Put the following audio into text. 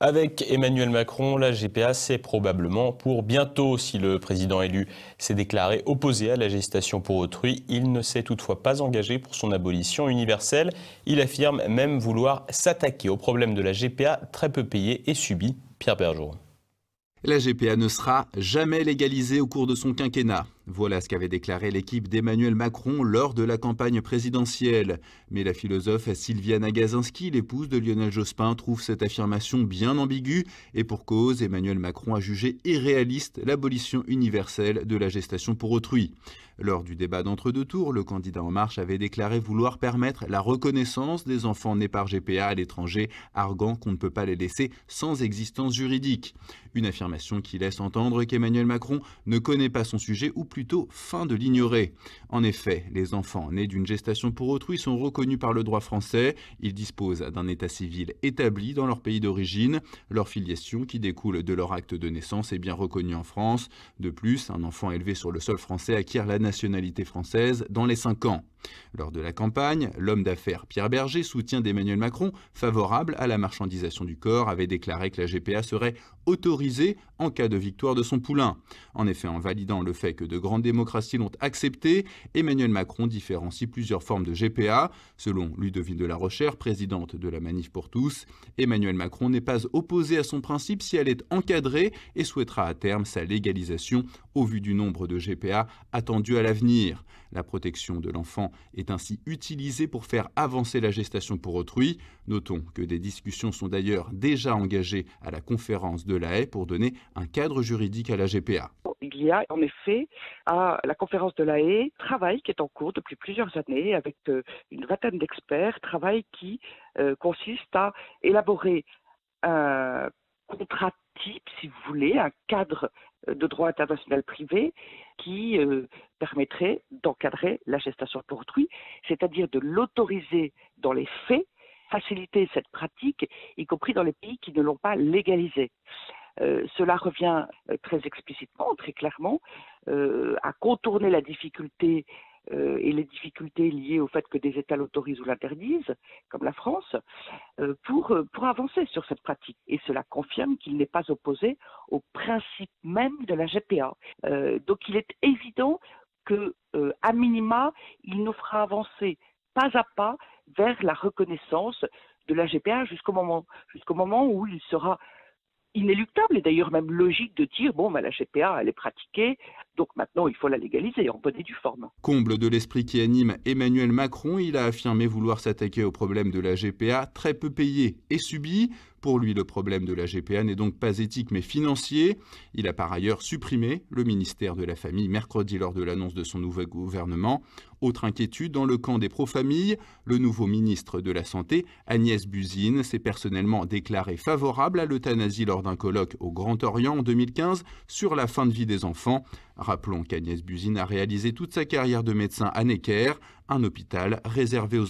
Avec Emmanuel Macron, la GPA, c'est probablement pour bientôt. Si le président élu s'est déclaré opposé à la gestation pour autrui, il ne s'est toutefois pas engagé pour son abolition universelle. Il affirme même vouloir s'attaquer au problème de la GPA très peu payée et subie. Pierre Bergeron. La GPA ne sera jamais légalisée au cours de son quinquennat. Voilà ce qu'avait déclaré l'équipe d'Emmanuel Macron lors de la campagne présidentielle. Mais la philosophe Sylviane Gazinski, l'épouse de Lionel Jospin, trouve cette affirmation bien ambiguë. Et pour cause, Emmanuel Macron a jugé irréaliste l'abolition universelle de la gestation pour autrui. Lors du débat d'entre-deux tours, le candidat En Marche avait déclaré vouloir permettre la reconnaissance des enfants nés par GPA à l'étranger, arguant qu'on ne peut pas les laisser sans existence juridique. Une affirmation qui laisse entendre qu'Emmanuel Macron ne connaît pas son sujet ou plutôt feint de l'ignorer. En effet, les enfants nés d'une gestation pour autrui sont reconnus par le droit français. Ils disposent d'un état civil établi dans leur pays d'origine. Leur filiation, qui découle de leur acte de naissance, est bien reconnue en France. De plus, un enfant élevé sur le sol français acquiert la nationalité française dans les 5 ans. Lors de la campagne, l'homme d'affaires Pierre Berger, soutien d'Emmanuel Macron, favorable à la marchandisation du corps, avait déclaré que la GPA serait autorisée en cas de victoire de son poulain. En effet, en validant le fait que de grandes démocraties l'ont accepté, Emmanuel Macron différencie plusieurs formes de GPA. Selon Ludovine de la Rochère, présidente de la Manif pour tous, Emmanuel Macron n'est pas opposé à son principe si elle est encadrée et souhaitera à terme sa légalisation au vu du nombre de GPA attendus à l'avenir. La protection de l'enfant est ainsi utilisée pour faire avancer la gestation pour autrui. Notons que des discussions sont d'ailleurs déjà engagées à la conférence de La Haye pour donner un cadre juridique à la GPA. Il y a en effet à la conférence de La Haye travail qui est en cours depuis plusieurs années avec une vingtaine d'experts, travail qui consiste à élaborer un contrat type, si vous voulez, un cadre de droit international privé qui permettrait d'encadrer la gestation pour autrui, c'est-à-dire de l'autoriser dans les faits, faciliter cette pratique, y compris dans les pays qui ne l'ont pas légalisée. Cela revient très explicitement, très clairement, à contourner la difficulté et les difficultés liées au fait que des États l'autorisent ou l'interdisent, comme la France, pour avancer sur cette pratique. Et cela confirme qu'il n'est pas opposé au principe même de la GPA. Donc il est évident que, à minima, il nous fera avancer pas à pas vers la reconnaissance de la GPA jusqu'au moment où il sera inéluctable et d'ailleurs même logique de dire bon, la GPA elle est pratiquée, donc maintenant il faut la légaliser en bonne et due forme. Comble de l'esprit qui anime Emmanuel Macron, il a affirmé vouloir s'attaquer au problème de la GPA très peu payée et subie. Pour lui, le problème de la GPA n'est donc pas éthique mais financier. Il a par ailleurs supprimé le ministère de la Famille mercredi lors de l'annonce de son nouveau gouvernement. Autre inquiétude dans le camp des pro-familles, le nouveau ministre de la Santé, Agnès Buzyn, s'est personnellement déclaré favorable à l'euthanasie lors d'un colloque au Grand Orient en 2015 sur la fin de vie des enfants. Rappelons qu'Agnès Buzyn a réalisé toute sa carrière de médecin à Necker, un hôpital réservé aux